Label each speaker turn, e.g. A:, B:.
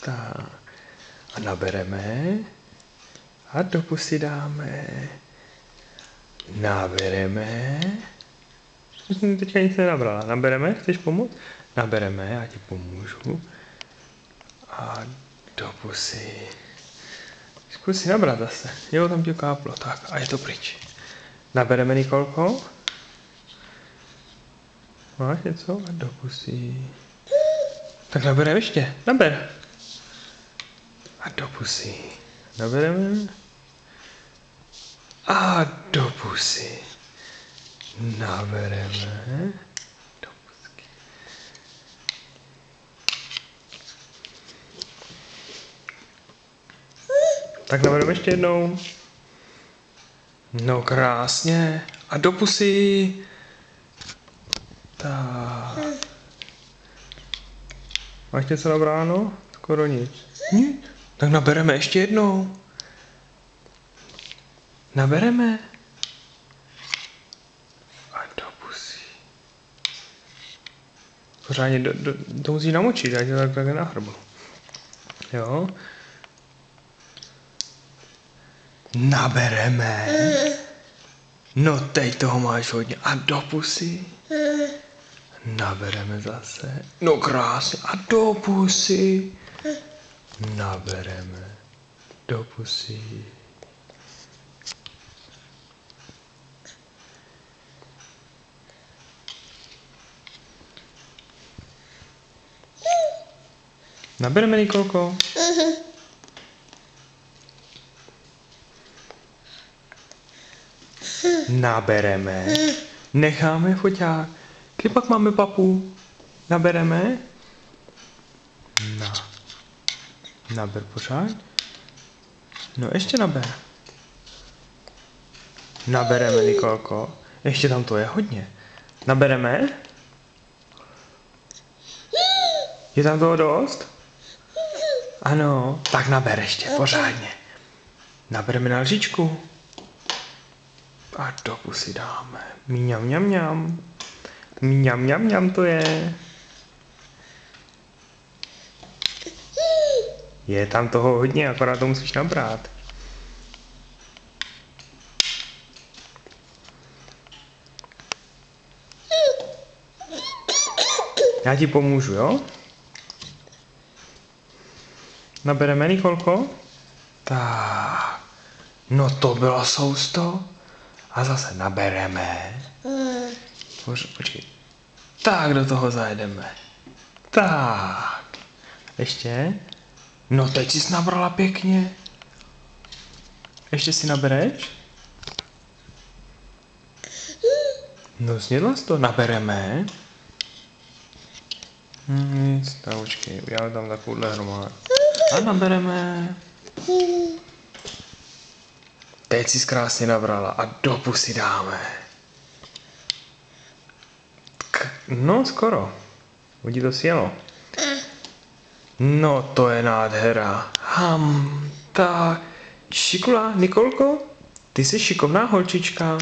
A: Tak. A nabereme. A do pusy dáme. Nabereme. Teďka nic nenabrala. Nabereme, chceš pomoct? Nabereme, já ti pomůžu. A do pusy. Zkus si nabrat zase. Jo, tam ti káplo. Tak, a je to pryč. Nabereme, Nikolko. Máš něco? A do pusy. Tak nabereme ještě. Naber. A do pusy. Nabereme. A do pusy. Nabereme. Do pusky. Tak nabereme ještě jednou. No krásně. A do pusy. Tak. Máš něco nabráno? Skoro nic. Nic. Tak nabereme ještě jednou. Nabereme. A do pusy. Pořádně to musíš namočit, já tě to takhle nahrbu. Jo. Nabereme. No teď toho máš hodně. A do pusy. Nabereme zase. No krásně. A do pusy. Nabereme. Do pusy. Nabereme, Nikolko. Nabereme. Necháme foťák. Kdy pak máme papu? Nabereme. Naber pořád. No ještě naber. Nabereme, Nikolko. Ještě tam to je hodně. Nabereme. Je tam toho dost? Ano. Tak naber ještě pořádně. Nabereme na lžičku. A do pusy dáme. Mňam, mňam, mňam. Mňam, mňam, mňam to je. Je tam toho hodně, akorát to musíš nabrat. Já ti pomůžu, jo? Nabereme, Nikolko? Tak. No to bylo sousto. A zase nabereme. Počkej. Tak do toho zajedeme. Tak. Ještě. No teď jsi nabrala pěkně. Ještě si nabereš? No snědla jsi to. Nabereme. Nic. Tak počkej. Uděláme tam takovouhle hromadu. A nabereme. Teď jsi krásně nabrala a do pusy dáme. No skoro. Udí to sjelo. No to je nádhera. Tak. Šikula, Nikolko? Ty jsi šikovná holčička.